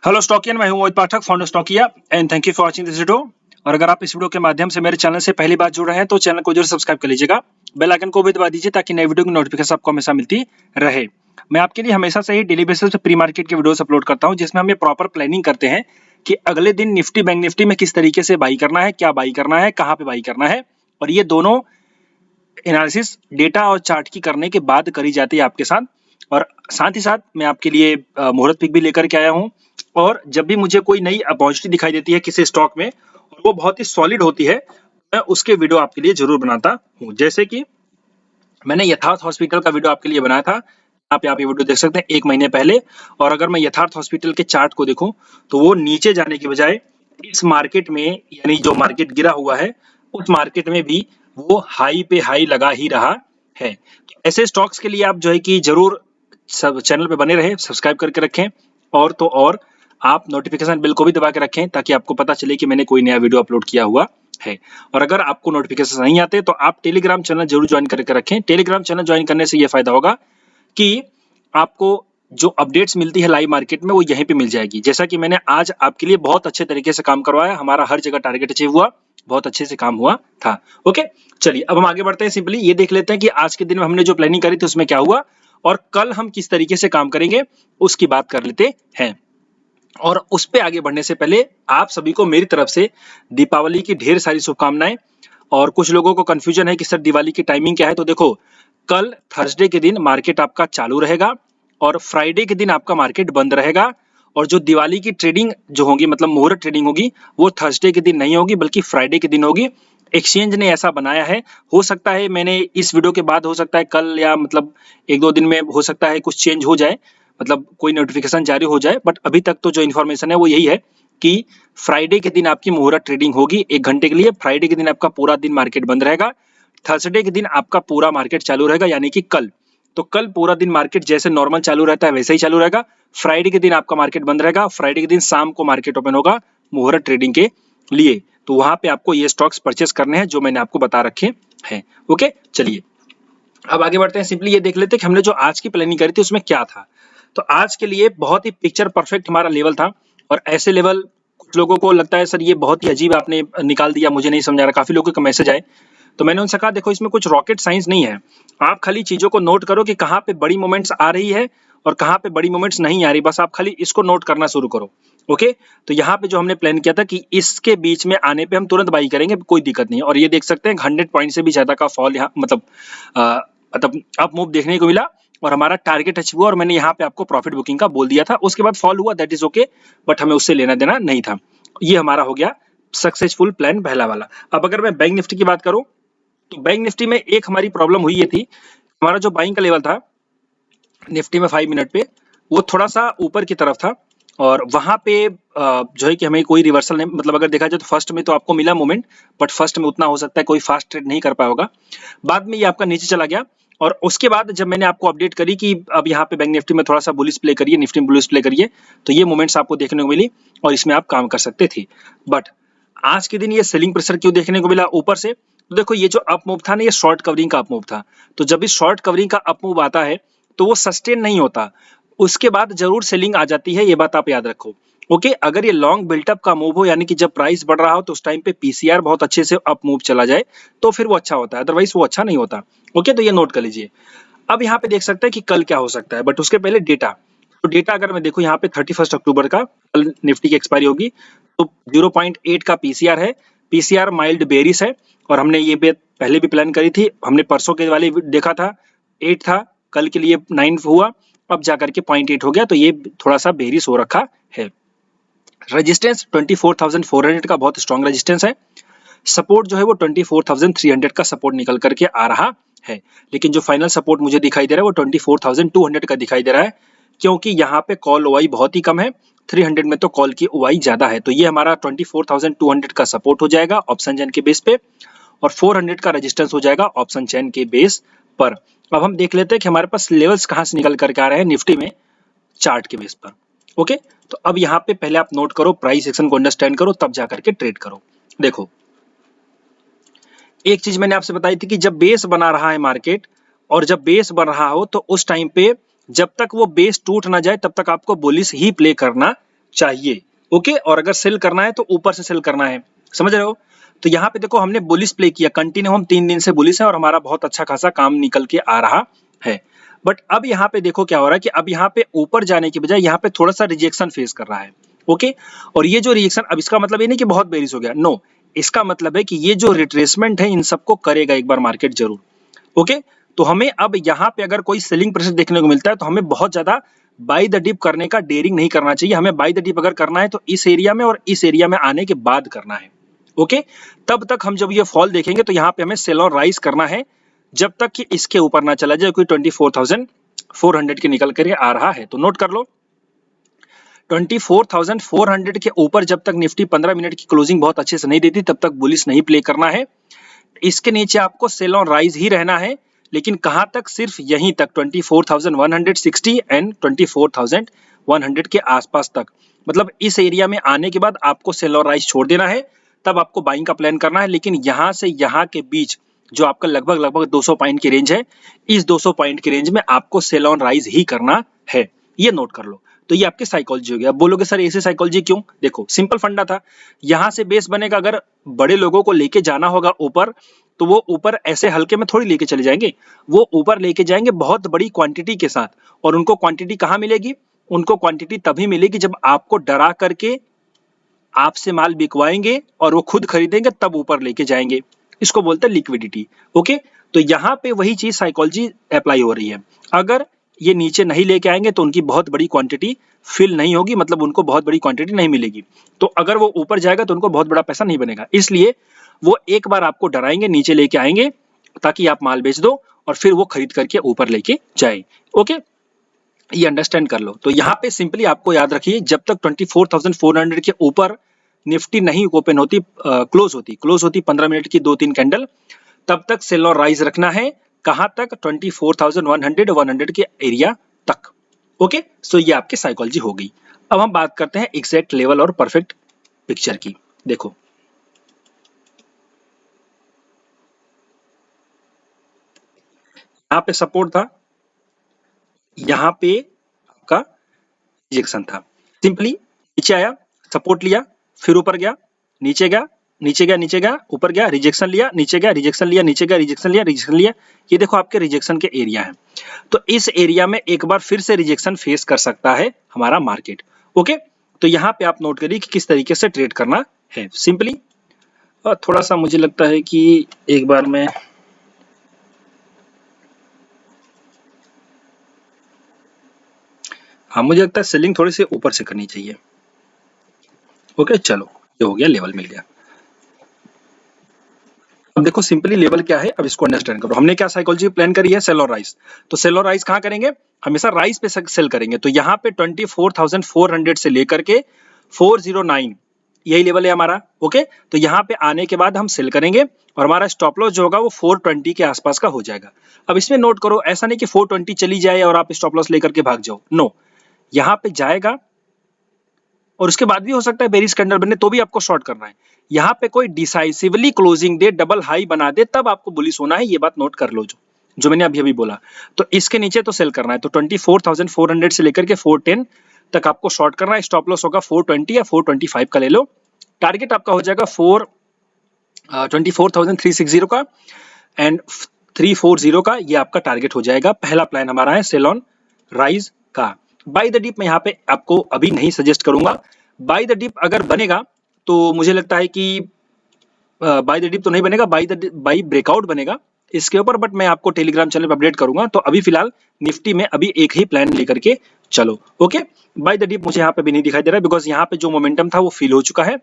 Hello Stockian, मैं हूं Mohit Pathak, founder Stockia and thank you for watching this video. और अगर आप इस वीडियो के माध्यम से मेरे चैनल से पहली बार जुड़ रहे हैं तो चैनल को जरूर सब्सक्राइब कर लीजिएगा, बेल आइकन को भी दबा दीजिए ताकि नई वीडियो की नोटिफिकेशन आपको हमेशा मिलती रहे। मैं आपके लिए हमेशा से ही डेली बेसिस पे प्री मार्केट की वीडियोस अपलोड करता हूं, जिसमें हम ये प्रॉपर प्लानिंग करते हैं कि अगले दिन निफ्टी बैंक निफ्टी में किस तरीके से बाई करना है, क्या बाई करना है, कहाँ पे बाई करना है। और ये दोनों एनालिसिस डेटा और चार्ट की करने के बाद करी जाती है आपके साथ। और साथ ही साथ मैं आपके लिए मुहूर्त पिक भी लेकर के आया हूं। और जब भी मुझे कोई नई अपॉर्चुनिटी दिखाई देती है किसी स्टॉक में और वो बहुत ही सॉलिड होती है, मैं उसके वीडियो आपके लिए जरूर बनाता हूं। जैसे कि मैंने यथार्थ हॉस्पिटल का वीडियो आपके लिए बनाया था, आप ये वीडियो देख सकते हैं 1 महीने पहले। और अगर मैं यथार्थ हॉस्पिटल के चार्ट को देखूं तो वो नीचे जाने की बजाय इस मार्केट में, यानी जो मार्केट गिरा हुआ है उस मार्केट में भी वो हाई पे हाई लगा ही रहा है। तो ऐसे स्टॉक्स के लिए आप जो है कि जरूर सब चैनल पे बने रहे, सब्सक्राइब करके रखें। और तो और आप नोटिफिकेशन बेल को भी दबा के रखें ताकि आपको पता चले कि मैंने कोई नया वीडियो अपलोड किया हुआ है। और अगर आपको नोटिफिकेशन नहीं आते तो आप टेलीग्राम चैनल जरूर ज्वाइन करके रखें। टेलीग्राम चैनल ज्वाइन करने से ये फायदा होगा कि आपको जो अपडेट्स मिलती है लाइव मार्केट में वो यहीं पे मिल जाएगी। जैसा कि मैंने आज आपके लिए बहुत अच्छे तरीके से काम करवाया, हमारा हर जगह टारगेट अचीव हुआ, बहुत अच्छे से काम हुआ था। ओके, चलिए अब हम आगे बढ़ते हैं। सिंपली ये देख लेते हैं कि आज के दिन में हमने जो प्लानिंग करी थी उसमें क्या हुआ और कल हम किस तरीके से काम करेंगे उसकी बात कर लेते हैं। और उस पे आगे बढ़ने से पहले आप सभी को मेरी तरफ से दीपावली की ढेर सारी शुभकामनाएं। और कुछ लोगों को कंफ्यूजन है कि सर दिवाली की टाइमिंग क्या है, तो देखो कल थर्सडे के दिन मार्केट आपका चालू रहेगा और फ्राइडे के दिन आपका मार्केट बंद रहेगा। और जो दिवाली की ट्रेडिंग जो होगी, मतलब मुहूर्त ट्रेडिंग होगी, वो थर्सडे के दिन नहीं होगी बल्कि फ्राइडे के दिन होगी। एक्सचेंज ने ऐसा बनाया है। हो सकता है मैंने इस वीडियो के बाद, हो सकता है कल या मतलब 1-2 दिन में हो सकता है कुछ चेंज हो जाए, मतलब कोई नोटिफिकेशन जारी हो जाए। बट अभी तक तो जो इन्फॉर्मेशन है वो यही है कि फ्राइडे के दिन आपकी मुहूर्त ट्रेडिंग होगी 1 घंटे के लिए। फ्राइडे के दिन आपका पूरा दिन मार्केट बंद रहेगा। थर्सडे के दिन आपका पूरा मार्केट चालू रहेगा, यानी कि कल। तो कल पूरा दिन मार्केट जैसे नॉर्मल चालू रहता है वैसे ही चालू रहेगा। फ्राइडे के दिन आपका मार्केट बंद रहेगा। फ्राइडे के दिन शाम को मार्केट ओपन होगा मुहूर्त ट्रेडिंग के लिए। तो वहां पे आपको ये स्टॉक्स परचेस करने हैं जो मैंने आपको बता रखे हैं। ओके, चलिए अब आगे बढ़ते हैं। सिंपली ये देख लेते हैं कि हमने जो आज की प्लानिंग करी थी उसमें क्या था। तो आज के लिए बहुत ही पिक्चर परफेक्ट हमारा लेवल था। और ऐसे लेवल कुछ लोगों को लगता है सर ये बहुत ही अजीब आपने निकाल दिया, मुझे नहीं समझ आ रहा। काफी लोगों का मैसेज आए तो मैंने उनसे कहा देखो इसमें कुछ रॉकेट साइंस नहीं है। आप खाली चीजों को नोट करो कि कहाँ पे बड़ी मोमेंट्स आ रही है और कहाँ पे बड़ी मोमेंट्स नहीं आ रही, बस आप खाली इसको नोट करना शुरू करो। ओके, तो यहाँ पे जो हमने प्लान किया था कि इसके बीच में आने पे हम तुरंत बाई करेंगे, कोई दिक्कत नहीं है। और ये देख सकते हैं 100 पॉइंट से भी ज्यादा का फॉल यहाँ मतलब अप मूव देखने को मिला और हमारा टारगेट अचीव हुआ। और मैंने यहाँ पे आपको प्रॉफिट बुकिंग का बोल दिया था, उसके बाद फॉल हुआ, दैट इज ओके, बट हमें उससे लेना देना नहीं था। ये हमारा हो गया सक्सेसफुल प्लान पहला वाला। अब अगर मैं बैंक निफ्टी की बात करूं तो बैंक निफ्टी में एक हमारी प्रॉब्लम हुई ये थी, हमारा जो बाइंग का लेवल था निफ्टी में 5 मिनट पे वो थोड़ा सा ऊपर की तरफ था। और वहां पे जो है कि हमें कोई रिवर्सल नहीं, मतलब अगर देखा जाए तो फर्स्ट में तो आपको मिला मूवमेंट, बट फर्स्ट में उतना हो सकता है कोई फास्ट ट्रेड नहीं कर पाया होगा। बाद में ये आपका नीचे चला गया। और उसके बाद जब मैंने आपको अपडेट करी कि अब यहाँ पे बैंक निफ्टी में थोड़ा सा बुलिश प्ले करिए, निफ्टी में बुलिश प्ले करिए, तो ये मूवमेंट्स आपको देखने को मिली और इसमें आप काम कर सकते थे। बट आज के दिन ये सेलिंग प्रेशर क्यों देखने को मिला ऊपर से, तो देखो ये जो अप मूव था ना, ये शॉर्ट कवरिंग का अप मूव था। तो जब भी शॉर्ट कवरिंग का अप मूव आता है तो वो सस्टेन नहीं होता, उसके बाद जरूर सेलिंग आ जाती है, ये बात आप याद रखो। ओके, अगर ये लॉन्ग बिल्टअप का मूव हो, यानी कि जब प्राइस बढ़ रहा हो तो उस टाइम पे पीसीआर बहुत अच्छे से अप मूव चला जाए तो फिर वो अच्छा होता है, अदरवाइज वो अच्छा नहीं होता। ओके, तो ये नोट कर लीजिए। अब यहाँ पे देख सकते हैं कि कल क्या हो सकता है, बट उसके पहले डेटा। तो डेटा अगर मैं देखूं यहाँ पे 31 अक्टूबर का कल निफ्टी की एक्सपायरी होगी, तो 0.8 का पीसीआर है। पीसीआर माइल्ड बेरिश है और हमने ये पहले भी प्लान करी थी, हमने परसों के वाले देखा था 8 था, कल के लिए 9 हुआ, अब जाकर के 0.8 हो गया, तो ये थोड़ा सा बेरिश हो रखा है। रेजिस्टेंस 24,400 का बहुत स्ट्रॉन्ग रेजिस्टेंस है। सपोर्ट जो है वो 24,300 का सपोर्ट निकल करके आ रहा है। लेकिन जो फाइनल सपोर्ट मुझे दिखाई दे रहा है वो 24,200 का दिखाई दे रहा है, क्योंकि यहाँ पे कॉल ओआई बहुत ही कम है। 300 में तो कॉल की ओआई ज्यादा है। तो ये हमारा 24,200 का सपोर्ट हो जाएगा ऑप्शन चेन के बेस पे और 400 का रेजिस्टेंस हो जाएगा ऑप्शन चेन के बेस पर। अब हम देख लेते हैं कि हमारे पास लेवल्स कहां से निकल करके आ रहे हैं निफ्टी में चार्ट के बेस पर। ओके, तो अब यहाँ पे पहले आप नोट करो, प्राइस एक्शन को अंडरस्टैंड करो, तब जाकर के ट्रेड करो। देखो एक चीज मैंने आपसे बताई थी कि जब बेस बना रहा है मार्केट और जब बेस बन रहा हो तो उस टाइम पे जब तक वो बेस टूट ना जाए तब तक आपको बुलिश ही प्ले करना चाहिए। ओके, और अगर सेल करना है तो ऊपर से सेल करना है, समझ रहे हो। तो यहाँ पे देखो हमने बुलिश प्ले किया, कंटिन्यू हम 3 दिन से बुलिश है और हमारा बहुत अच्छा खासा काम निकल के आ रहा है। बट अब यहाँ पे देखो क्या हो रहा है कि अब यहाँ पे ऊपर जाने की बजाय यहाँ पे थोड़ा सा रिजेक्शन फेस कर रहा है। ओके, और ये जो रिजेक्शन, अब इसका मतलब ये नहीं कि बहुत बेरिश हो गया, नो, इसका मतलब है कि ये जो रिट्रेसमेंट है इन सबको करेगा एक बार मार्केट जरूर। ओके, तो हमें अब यहाँ पे अगर कोई सेलिंग प्रेशर देखने को मिलता है तो हमें बहुत ज्यादा बाय द डिप करने का डेयरिंग नहीं करना चाहिए। हमें बाय द डिप अगर करना है तो इस एरिया में और इस एरिया में आने के बाद करना है। ओके, तब तक हम जब ये फॉल देखेंगे तो यहाँ पे हमें सेल और राइज करना है जब तक कि इसके ऊपर ना चला जाए, कोई 24,400 के निकल कर आ रहा है। तो नोट कर लो, 24,400 के ऊपर जब तक निफ्टी 15 मिनट की क्लोजिंग बहुत अच्छे से नहीं देती तब तक बुलिश नहीं प्ले करना है। इसके नीचे आपको सेल और राइज ही रहना है, लेकिन कहां तक, सिर्फ यहीं तक 24,160 एंड 24,100 के आसपास तक। मतलब इस एरिया में आने के बाद आपको सेल और राइज छोड़ देना है, तब आपको बाइंग का प्लान करना है। लेकिन यहां से यहां के बीच जो आपका लगभग 200 पॉइंट की रेंज है, इस 200 पॉइंट की रेंज में आपको सेल ऑन राइज ही करना है, ये नोट कर लो। तो ये आपकी साइकोलॉजी हो गया। अब बोलोगे सर ऐसे साइकोलॉजी क्यों? देखो सिंपल फंडा था, यहां से बेस बनेगा, अगर बड़े लोगों को लेके जाना होगा ऊपर तो वो ऊपर ऐसे हल्के में थोड़ी लेके चले जाएंगे, वो ऊपर लेके जाएंगे बहुत बड़ी क्वांटिटी के साथ। और उनको क्वांटिटी कहां मिलेगी? उनको क्वांटिटी तभी मिलेगी जब आपको डरा करके आपसे माल बिकवाएंगे और वो खुद खरीदेंगे, तब ऊपर लेके जाएंगे। इसको बोलते हैं लिक्विडिटी। ओके, तो यहाँ पे वही चीज साइकोलॉजी अप्लाई हो रही है। अगर ये नीचे नहीं लेके आएंगे तो उनकी बहुत बड़ी क्वांटिटी फिल नहीं होगी, मतलब उनको बहुत बड़ी क्वांटिटी नहीं मिलेगी। तो अगर वो ऊपर जाएगा तो उनको बहुत बड़ा पैसा नहीं बनेगा, इसलिए वो एक बार आपको डराएंगे, नीचे लेके आएंगे ताकि आप माल बेच दो और फिर वो खरीद करके ऊपर लेके जाए। ओके, ये अंडरस्टैंड कर लो। तो यहाँ पे सिंपली आपको याद रखिए, जब तक 24,400 के ऊपर निफ्टी नहीं ओपन होती, क्लोज होती 15 मिनट की 2-3 कैंडल, तब तक सेल और राइज रखना है। कहां तक? 24,100 के एरिया तक। ओके, सो ये आपकी साइकोलॉजी हो गई। अब हम बात करते हैं एग्जैक्ट लेवल और परफेक्ट पिक्चर की। देखो यहाँ पे सपोर्ट था, यहाँ पे आपका रिजेक्शन था। सिंपली नीचे आया, सपोर्ट लिया, फिर ऊपर गया, नीचे गया, नीचे गया, नीचे गया, ऊपर गया, रिजेक्शन लिया, नीचे गया, रिजेक्शन लिया, नीचे गया, रिजेक्शन लिया, रिजेक्शन लिया। ये देखो आपके रिजेक्शन के एरिया है। तो इस एरिया में एक बार फिर से रिजेक्शन फेस कर सकता है हमारा मार्केट। ओके, तो यहाँ पे आप नोट करिए कि किस तरीके से ट्रेड करना है। सिंपली थोड़ा सा मुझे लगता है कि एक बार में हाँ, मुझे लगता है सेलिंग थोड़ी सी ऊपर से करनी चाहिए। ओके, चलो ये हो गया, लेवल मिल गया। अब देखो सिंपली लेवल क्या है, अब इसको अंडरस्टैंड करो। हमने क्या साइकोलॉजी प्लान करी है? सेल और राइज। तो सेल और राइज कहां करेंगे? हमेशा राइज पे सेल करेंगे। तो यहाँ पे 24,400 से लेकर के 409 यही लेवल है हमारा। ओके, तो यहाँ पे आने के बाद हम सेल करेंगे और हमारा स्टॉप लॉस जो होगा वो 420 के आसपास का हो जाएगा। अब इसमें नोट करो, ऐसा नहीं कि 420 चली जाए और आप स्टॉप लॉस लेकर के भाग जाओ, नो, यहाँ पे जाएगा और उसके बाद भी हो सकता है बेरिश कैंडल बने, तो भी आपको शॉर्ट करना है। यहाँ पे कोई डिसाइसिवली क्लोजिंग दे, डबल हाई बना दे, तब आपको बुलिश होना है। ये बात नोट कर लो जो मैंने अभी बोला। तो इसके नीचे तो सेल करना है। तो 24,400 से लेकर के 410 तक आपको शॉर्ट करना है। स्टॉप लॉस होगा 420 या 425 का ले लो। टारगेट आपका हो जाएगा 24,360 का एंड 340 का, ये आपका टारगेट हो जाएगा। पहला प्लान हमारा है सेल ऑन राइज का। बाय द डिप मैं यहाँ पे आपको अभी नहीं सजेस्ट करूंगा। बाय द डिप अगर बनेगा तो मुझे लगता है कि बाय द डिप तो नहीं बनेगा, बाय ब्रेकआउट बनेगा इसके ऊपर, बट मैं आपको टेलीग्राम चैनल पर अपडेट करूंगा। तो अभी फिलहाल निफ्टी में अभी एक ही प्लान लेकर के चलो। ओके, बाय द डिप मुझे यहाँ पे भी नहीं दिखाई दे रहा है, बिकॉज यहाँ पे जो मोमेंटम था वो फील हो चुका है।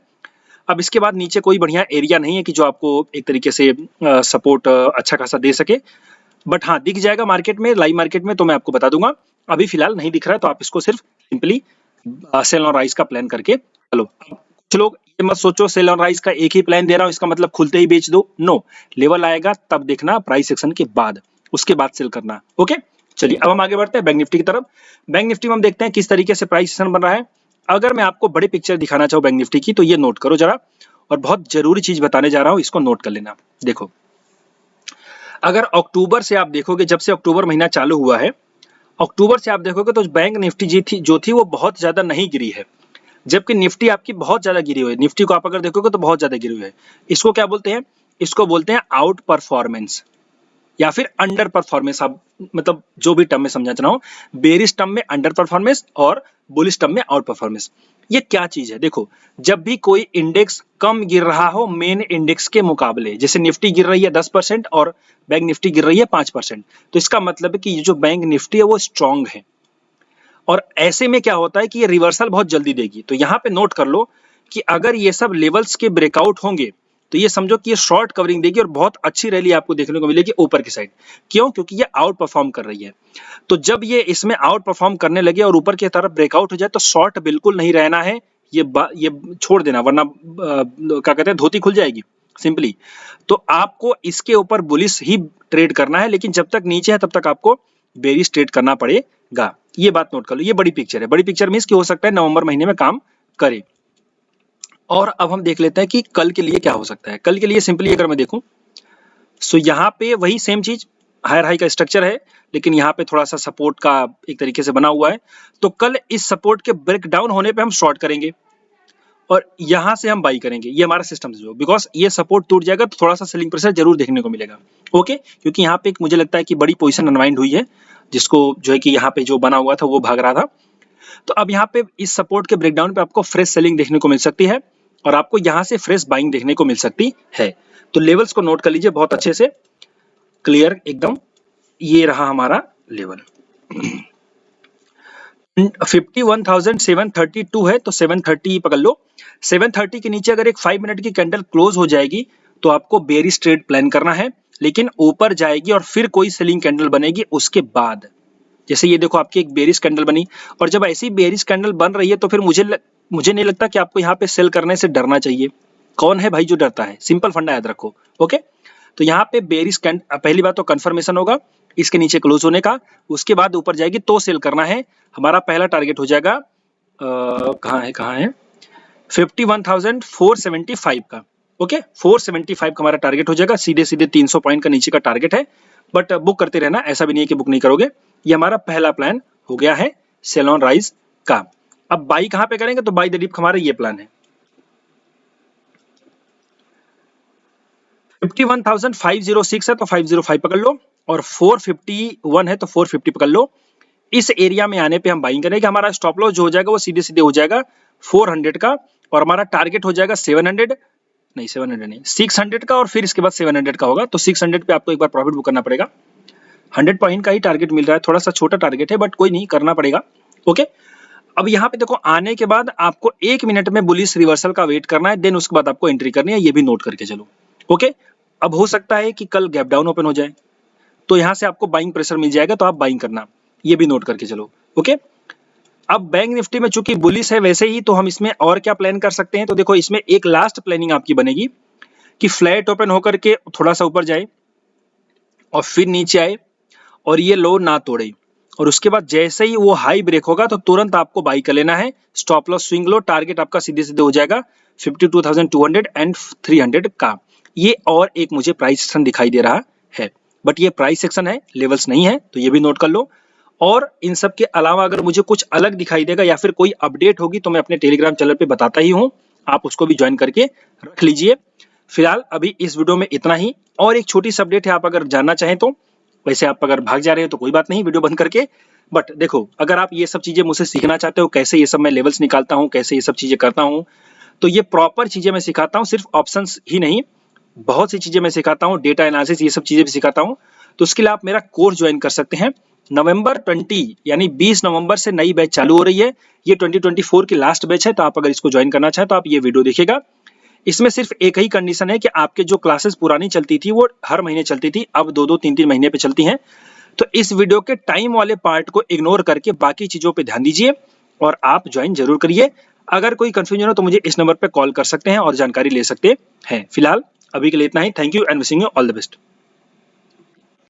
अब इसके बाद नीचे कोई बढ़िया एरिया नहीं है कि जो आपको एक तरीके से सपोर्ट अच्छा खासा दे सके। बट हाँ, दिख जाएगा मार्केट में, लाइव मार्केट में, तो मैं आपको बता दूंगा। अभी फिलहाल नहीं दिख रहा है, तो आप इसको सिर्फ सिंपली सेल ऑन राइज का प्लान करके चलो। कुछ लोग ये मत सोचो सेल ऑन राइज का एक ही प्लान दे रहा हूं इसका मतलब खुलते ही बेच दो, नो, लेवल आएगा तब देखना, प्राइस सेक्शन के बाद, उसके बाद सेल करना। ओके, चलिए अब हम आगे बढ़ते हैं बैंक निफ्टी की तरफ। बैंक निफ्टी में हम देखते हैं किस तरीके से प्राइस सेक्शन बन रहा है। अगर मैं आपको बड़ी पिक्चर दिखाना चाहूँ बैंक निफ्टी की, तो ये नोट करो जरा, और बहुत जरूरी चीज बताने जा रहा हूं, इसको नोट कर लेना। देखो, अगर अक्टूबर से आप देखोगे, जब से अक्टूबर महीना चालू हुआ है, अक्टूबर से आप देखोगे तो बैंक निफ्टी जो थी वो बहुत ज्यादा नहीं गिरी है। जबकि निफ्टी आपकी बहुत ज्यादा गिरी हुई है। निफ्टी को आप अगर देखोगे तो बहुत ज्यादा गिरी हुई है। इसको क्या बोलते हैं? इसको बोलते हैं आउट परफॉर्मेंस या फिर अंडर परफॉर्मेंस। आप मतलब जो भी टर्म में समझना चाह रहा हूं, बेरिश टर्म में अंडर परफॉर्मेंस और बुलिश टर्म में आउट परफॉर्मेंस। ये क्या चीज है? देखो, जब भी कोई इंडेक्स कम गिर रहा हो मेन इंडेक्स के मुकाबले, जैसे निफ्टी गिर रही है 10% और बैंक निफ्टी गिर रही है 5%, तो इसका मतलब है कि ये जो बैंक निफ्टी है वो स्ट्रांग है। और ऐसे में क्या होता है कि ये रिवर्सल बहुत जल्दी देगी। तो यहां पे नोट कर लो कि अगर ये सब लेवल्स के ब्रेकआउट होंगे तो ये समझो कि ये शॉर्ट कवरिंग देगी और बहुत अच्छी रैली आपको देखने को मिलेगी ऊपर की साइड। क्यों? क्योंकि ये आउट परफॉर्म कर रही है। तो जब ये इसमें आउट परफॉर्म करने लगे और ऊपर की तरफ ब्रेकआउट हो जाए तो शॉर्ट बिल्कुल नहीं रहना है, ये छोड़ देना, वरना क्या कहते हैं, धोती खुल जाएगी सिंपली। तो आपको इसके ऊपर बुलिश ही ट्रेड करना है, लेकिन जब तक नीचे है तब तक आपको बेरिश ट्रेड करना पड़ेगा। ये बात नोट कर लो। ये बड़ी पिक्चर है। बड़ी पिक्चर मींस कि हो सकता है नवंबर महीने में काम करे। और अब हम देख लेते हैं कि कल के लिए क्या हो सकता है। कल के लिए सिंपली अगर मैं देखूं सो यहाँ पे वही सेम चीज, हायर हाई का स्ट्रक्चर है, लेकिन यहाँ पे थोड़ा सा सपोर्ट का एक तरीके से बना हुआ है। तो कल इस सपोर्ट के ब्रेक डाउन होने पे हम शॉर्ट करेंगे और यहां से हम बाई करेंगे। ये हमारा सिस्टम जो, बिकॉज ये सपोर्ट टूट जाएगा तो थोड़ा सा सेलिंग प्रेशर जरूर देखने को मिलेगा। ओके, क्योंकि यहाँ पे एक मुझे लगता है कि बड़ी पोजीशन अनवाइंड हुई है, जिसको जो है कि यहाँ पे जो बना हुआ था वो भाग रहा था। तो अब यहाँ पे इस सपोर्ट के ब्रेकडाउन पे आपको फ्रेश सेलिंग देखने को मिल सकती है और आपको यहाँ से फ्रेश बाइंग देखने को मिल सकती है। तो लेवल्स को नोट कर लीजिए बहुत अच्छे से, क्लियर एकदम। ये रहा हमारा लेवल 51,732 है, तो 730 पकड़ लो। 730 के नीचे अगर एक 5 मिनट की कैंडल क्लोज हो जाएगी तो आपको बेरिश ट्रेड प्लान करना है, लेकिन ऊपर जाएगी और फिर कोई सेलिंग कैंडल बनेगी उसके बाद। जैसे ये देखो आपकी एक बेरिश कैंडल बनी, और जब ऐसी बेरिश कैंडल बन रही है तो फिर मुझे नहीं लगता कि आपको यहाँ पे सेल करने से डरना चाहिए। कौन है भाई जो डरता है? सिंपल फंडा याद रखो। ओके, तो यहाँ पे बेरिश कैंडल, पहली बात तो कंफर्मेशन होगा इसके नीचे क्लोज होने का, उसके बाद ऊपर जाएगी तो सेल करना है। हमारा पहला टारगेट हो जाएगा कहाँ है 51,475 का। ओके, 475 का हमारा टारगेट हो जाएगा। सीधे सीधे 300 पॉइंट का नीचे का टारगेट है, बट बुक करते रहना, ऐसा भी नहीं है कि बुक नहीं करोगे। ये हमारा पहला प्लान हो गया है सेल ऑन राइज का। अब बाई कहां पे करेंगे? तो बाई द डिप हमारा ये प्लान है 51,506 है तो 505 पकड़ लो, और 451 है तो 450 पकड़ लो। इस एरिया में आने पे हम बाइंग करेंगे। हमारा स्टॉप लॉस जो हो जाएगा वो सीधे सीधे हो जाएगा 400 का, और हमारा टारगेट हो जाएगा 700 नहीं 600 का, और फिर इसके बाद 700 का होगा। तो 600 पे आपको एक बार प्रॉफिट बुक करना पड़ेगा। 100 पॉइंट का ही टारगेट मिल रहा है, थोड़ा सा छोटा टारगेट है बट कोई नहीं, करना पड़ेगा। ओके, अब यहाँ पे देखो आने के बाद आपको 1 मिनट में बुलिश रिवर्सल का वेट करना है, देन उसके बाद आपको एंट्री करनी है। ये भी नोट करके चलो। ओके, अब हो सकता है कि कल गैप डाउन ओपन हो जाए तो यहाँ से आपको बाइंग प्रेशर मिल जाएगा, तो आप बाइंग करना, ये भी नोट करके चलो। ओके, अब बैंक निफ्टी में चूंकि बुलिश है वैसे ही, तो हम इसमें और क्या प्लान कर सकते हैं? तो देखो इसमें एक लास्ट प्लानिंग आपकी बनेगी कि फ्लैट ओपन होकर के थोड़ा सा ऊपर जाए और फिर नीचे आए और ये लो ना तोड़े, और उसके बाद जैसे ही वो हाई ब्रेक होगा तो तुरंत आपको बाई कर लेना है। Stop loss swing low, target आपका सीधे सीधे हो जाएगा 52,200 एंड 300 का। ये और एक मुझे प्राइस सेक्शन दिखाई दे रहा है, बट ये प्राइस सेक्शन है, लेवल्स नहीं है, तो ये भी नोट कर लो। और इन सब के अलावा अगर मुझे कुछ अलग दिखाई देगा या फिर कोई अपडेट होगी तो मैं अपने टेलीग्राम चैनल पे बताता ही हूँ, आप उसको भी ज्वाइन करके रख लीजिए। फिलहाल अभी इस वीडियो में इतना ही। और एक छोटी सी अपडेट है, आप अगर जानना चाहें तो, वैसे आप अगर भाग जा रहे हो तो कोई बात नहीं, वीडियो बंद करके, बट देखो अगर आप ये सब चीजें मुझसे सीखना चाहते हो, कैसे ये सब मैं लेवल्स निकालता हूँ, कैसे ये सब चीजें करता हूँ, तो ये प्रॉपर चीजें मैं सिखाता हूँ, सिर्फ ऑप्शंस ही नहीं, बहुत सी चीजें मैं सिखाता हूँ, डेटा एनालिसिस, ये सब चीजें भी सिखाता हूँ। तो उसके लिए आप मेरा कोर्स ज्वाइन कर सकते हैं। नवंबर 20 यानी 20 नवंबर से नई बैच चालू हो रही है। ये 2024 की लास्ट बैच है, तो आप अगर इसको ज्वाइन करना चाहें तो आप ये वीडियो देखिएगा। इसमें सिर्फ एक ही कंडीशन है कि आपके जो क्लासेस पुरानी चलती थी वो हर महीने चलती थी, अब 2-2 3-3 महीने पे चलती हैं। तो इस वीडियो के टाइम वाले पार्ट को इग्नोर करके बाकी चीजों पे ध्यान दीजिए और आप ज्वाइन जरूर करिए। अगर कोई कंफ्यूजन हो तो मुझे इस नंबर पे कॉल कर सकते हैं और जानकारी ले सकते हैं। फिलहाल अभी के लिए इतना ही। Thank you and wishing you all the best.